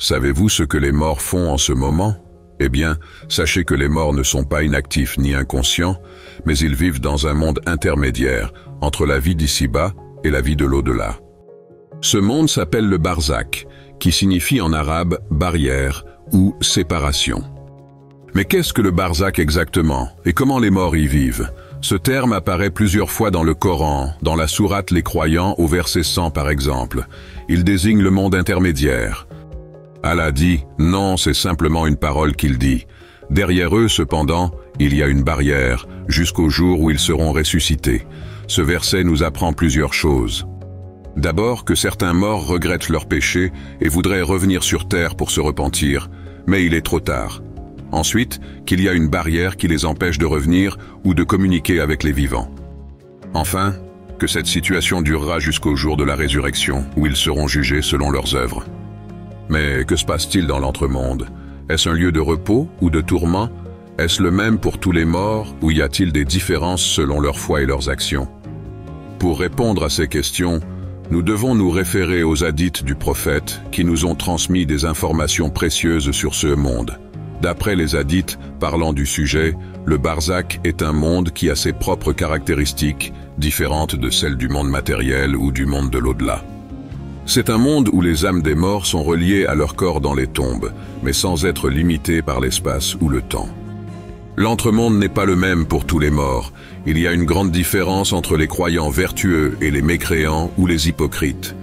Savez-vous ce que les morts font en ce moment? Eh bien, sachez que les morts ne sont pas inactifs ni inconscients, mais ils vivent dans un monde intermédiaire entre la vie d'ici-bas et la vie de l'au-delà. Ce monde s'appelle le barzakh, qui signifie en arabe « barrière » ou « séparation ». Mais qu'est-ce que le barzakh exactement, et comment les morts y vivent? Ce terme apparaît plusieurs fois dans le Coran, dans la sourate Les Croyants au verset 100 par exemple. Il désigne le monde intermédiaire. Allah dit « Non, c'est simplement une parole qu'il dit. Derrière eux, cependant, il y a une barrière, jusqu'au jour où ils seront ressuscités. » Ce verset nous apprend plusieurs choses. D'abord, que certains morts regrettent leurs péchés et voudraient revenir sur terre pour se repentir, mais il est trop tard. Ensuite, qu'il y a une barrière qui les empêche de revenir ou de communiquer avec les vivants. Enfin, que cette situation durera jusqu'au jour de la résurrection, où ils seront jugés selon leurs œuvres. Mais que se passe-t-il dans l'entremonde? Est-ce un lieu de repos ou de tourment? Est-ce le même pour tous les morts, ou y a-t-il des différences selon leur foi et leurs actions? Pour répondre à ces questions, nous devons nous référer aux hadiths du prophète qui nous ont transmis des informations précieuses sur ce monde. D'après les hadiths parlant du sujet, le barzakh est un monde qui a ses propres caractéristiques, différentes de celles du monde matériel ou du monde de l'au-delà. C'est un monde où les âmes des morts sont reliées à leur corps dans les tombes, mais sans être limitées par l'espace ou le temps. L'entremonde n'est pas le même pour tous les morts. Il y a une grande différence entre les croyants vertueux et les mécréants ou les hypocrites.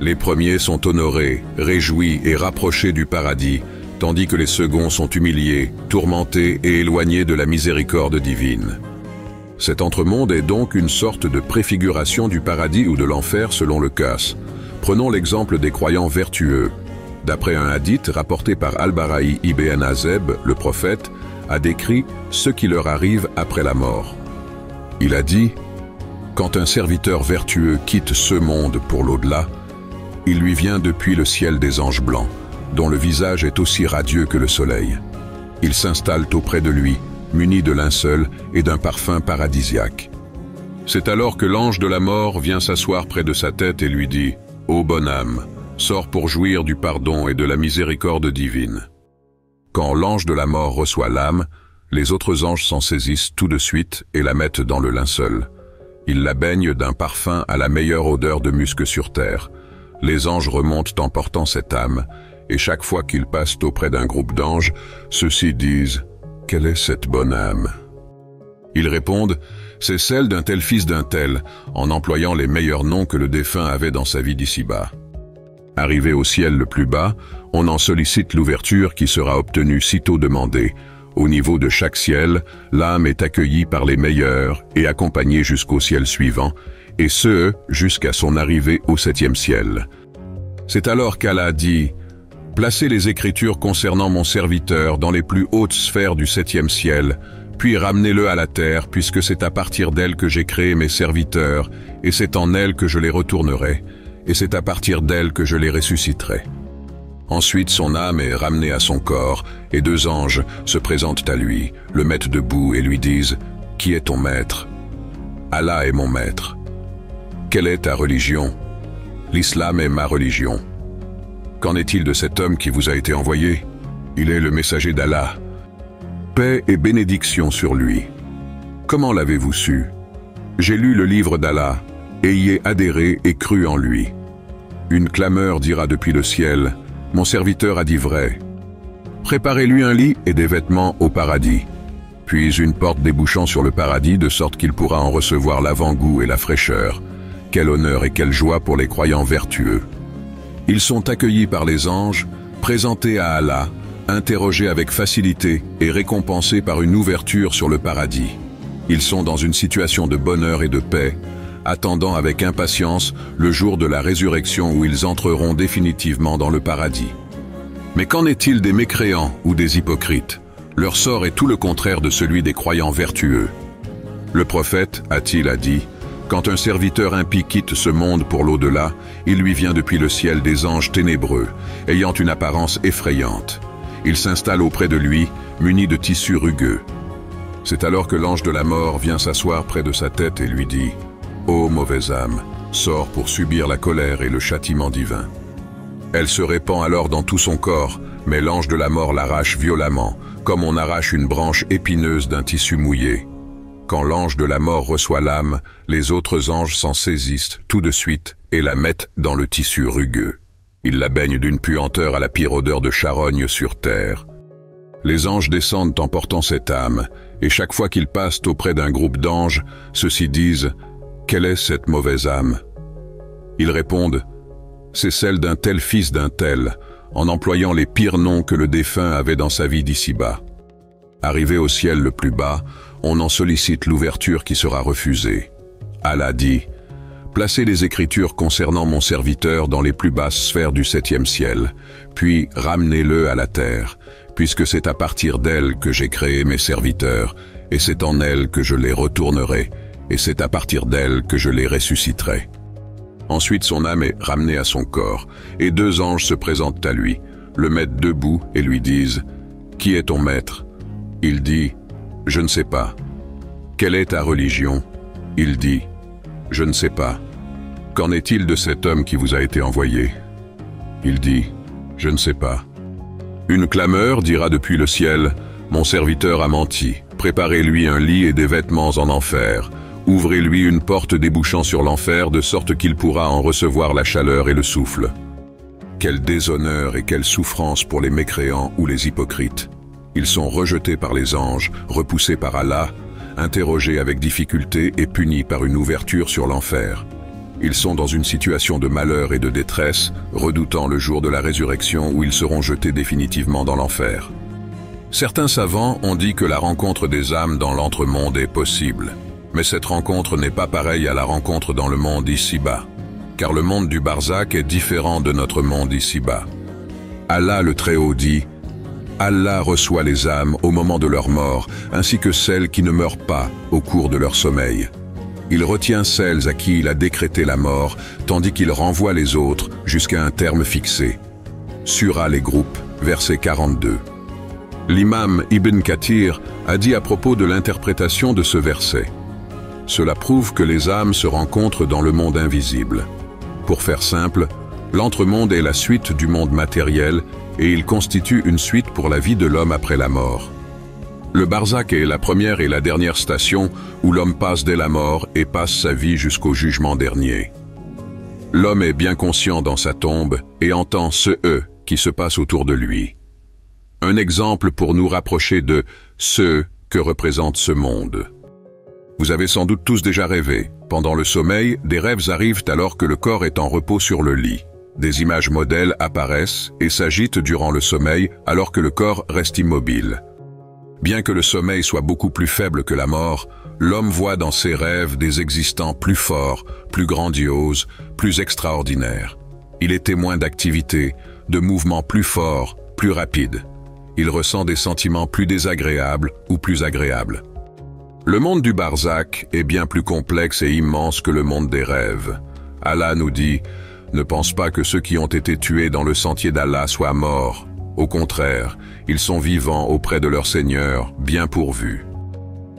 Les premiers sont honorés, réjouis et rapprochés du paradis, tandis que les seconds sont humiliés, tourmentés et éloignés de la miséricorde divine. Cet entremonde est donc une sorte de préfiguration du paradis ou de l'enfer selon le cas. Prenons l'exemple des croyants vertueux. D'après un hadith rapporté par Al-Bara'i ibn Azeb, le prophète, a décrit ce qui leur arrive après la mort. Il a dit « Quand un serviteur vertueux quitte ce monde pour l'au-delà, il lui vient depuis le ciel des anges blancs, dont le visage est aussi radieux que le soleil. Ils s'installent auprès de lui, munis de linceul et d'un parfum paradisiaque. C'est alors que l'ange de la mort vient s'asseoir près de sa tête et lui dit « Ô bonne âme, sors pour jouir du pardon et de la miséricorde divine. » Quand l'ange de la mort reçoit l'âme, les autres anges s'en saisissent tout de suite et la mettent dans le linceul. Ils la baignent d'un parfum à la meilleure odeur de musc sur terre. Les anges remontent en portant cette âme, et chaque fois qu'ils passent auprès d'un groupe d'anges, ceux-ci disent « Quelle est cette bonne âme ?» Ils répondent « C'est celle d'un tel fils d'un tel », en employant les meilleurs noms que le défunt avait dans sa vie d'ici-bas. Arrivé au ciel le plus bas, on en sollicite l'ouverture qui sera obtenue sitôt demandée. Au niveau de chaque ciel, l'âme est accueillie par les meilleurs et accompagnée jusqu'au ciel suivant, et ce, jusqu'à son arrivée au 7e ciel. C'est alors qu'Allah dit « Placez les écritures concernant mon serviteur dans les plus hautes sphères du 7e ciel, puis ramenez-le à la terre, puisque c'est à partir d'elle que j'ai créé mes serviteurs, et c'est en elle que je les retournerai, et c'est à partir d'elle que je les ressusciterai. » Ensuite son âme est ramenée à son corps, et 2 anges se présentent à lui, le mettent debout et lui disent « Qui est ton maître ?»« Allah est mon maître. »« Quelle est ta religion ?»« L'islam est ma religion. »« Qu'en est-il de cet homme qui vous a été envoyé ? Il est le messager d'Allah. Paix et bénédiction sur lui. Comment l'avez-vous su ? J'ai lu le livre d'Allah, et y ai adhéré et cru en lui. Une clameur dira depuis le ciel, mon serviteur a dit vrai. Préparez-lui un lit et des vêtements au paradis, puis une porte débouchant sur le paradis de sorte qu'il pourra en recevoir l'avant-goût et la fraîcheur. Quel honneur et quelle joie pour les croyants vertueux. Ils sont accueillis par les anges, présentés à Allah, interrogés avec facilité et récompensés par une ouverture sur le paradis. Ils sont dans une situation de bonheur et de paix, attendant avec impatience le jour de la résurrection où ils entreront définitivement dans le paradis. Mais qu'en est-il des mécréants ou des hypocrites? Leur sort est tout le contraire de celui des croyants vertueux. Le prophète, a-t-il dit, quand un serviteur impie quitte ce monde pour l'au-delà, il lui vient depuis le ciel des anges ténébreux, ayant une apparence effrayante. Ils s'installent auprès de lui, munis de tissus rugueux. C'est alors que l'ange de la mort vient s'asseoir près de sa tête et lui dit « Ô mauvaise âme, sors pour subir la colère et le châtiment divin. » Elle se répand alors dans tout son corps, mais l'ange de la mort l'arrache violemment, comme on arrache une branche épineuse d'un tissu mouillé. Quand l'ange de la mort reçoit l'âme, les autres anges s'en saisissent tout de suite et la mettent dans le tissu rugueux. Ils la baignent d'une puanteur à la pire odeur de charogne sur terre. Les anges descendent en portant cette âme, et chaque fois qu'ils passent auprès d'un groupe d'anges, ceux-ci disent « Quelle est cette mauvaise âme ?» Ils répondent « C'est celle d'un tel fils d'un tel », en employant les pires noms que le défunt avait dans sa vie d'ici-bas. Arrivé au ciel le plus bas, on en sollicite l'ouverture qui sera refusée. Allah dit « Placez les écritures concernant mon serviteur dans les plus basses sphères du 7e ciel, puis ramenez-le à la terre, puisque c'est à partir d'elle que j'ai créé mes serviteurs, et c'est en elle que je les retournerai, et c'est à partir d'elle que je les ressusciterai. » Ensuite son âme est ramenée à son corps, et 2 anges se présentent à lui, le mettent debout et lui disent « Qui est ton maître ?» Il dit « Je ne sais pas. » « Quelle est ta religion ?» Il dit « Je ne sais pas. » « Qu'en est-il de cet homme qui vous a été envoyé ?» Il dit « Je ne sais pas. » Une clameur dira depuis le ciel « Mon serviteur a menti. Préparez-lui un lit et des vêtements en enfer. Ouvrez-lui une porte débouchant sur l'enfer de sorte qu'il pourra en recevoir la chaleur et le souffle. » Quel déshonneur et quelle souffrance pour les mécréants ou les hypocrites. Ils sont rejetés par les anges, repoussés par Allah, interrogés avec difficulté et punis par une ouverture sur l'enfer. Ils sont dans une situation de malheur et de détresse, redoutant le jour de la résurrection où ils seront jetés définitivement dans l'enfer. Certains savants ont dit que la rencontre des âmes dans l'entremonde est possible. Mais cette rencontre n'est pas pareille à la rencontre dans le monde ici-bas, car le monde du barzakh est différent de notre monde ici-bas. Allah le Très-Haut dit « Allah reçoit les âmes au moment de leur mort, ainsi que celles qui ne meurent pas au cours de leur sommeil. Il retient celles à qui il a décrété la mort, tandis qu'il renvoie les autres jusqu'à un terme fixé. » Sura les groupes, verset 42. L'imam Ibn Kathir a dit à propos de l'interprétation de ce verset « Cela prouve que les âmes se rencontrent dans le monde invisible. Pour faire simple, l'entremonde est la suite du monde matériel et il constitue une suite pour la vie de l'homme après la mort. Le barzakh est la première et la dernière station où l'homme passe dès la mort et passe sa vie jusqu'au jugement dernier. L'homme est bien conscient dans sa tombe et entend ce « qui se passe autour de lui. Un exemple pour nous rapprocher de ce que représente ce monde. Vous avez sans doute tous déjà rêvé. Pendant le sommeil, des rêves arrivent alors que le corps est en repos sur le lit. Des images modèles apparaissent et s'agitent durant le sommeil alors que le corps reste immobile. Bien que le sommeil soit beaucoup plus faible que la mort, l'homme voit dans ses rêves des existants plus forts, plus grandioses, plus extraordinaires. Il est témoin d'activités, de mouvements plus forts, plus rapides. Il ressent des sentiments plus désagréables ou plus agréables. Le monde du barzakh est bien plus complexe et immense que le monde des rêves. Allah nous dit « Ne pense pas que ceux qui ont été tués dans le sentier d'Allah soient morts. Au contraire, ils sont vivants auprès de leur Seigneur, bien pourvus. »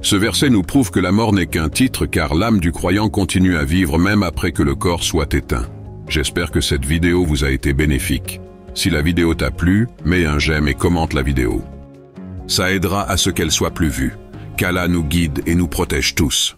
Ce verset nous prouve que la mort n'est qu'un titre car l'âme du croyant continue à vivre même après que le corps soit éteint. J'espère que cette vidéo vous a été bénéfique. Si la vidéo t'a plu, mets un j'aime et commente la vidéo. Ça aidera à ce qu'elle soit plus vue. Qu'Allah nous guide et nous protège tous.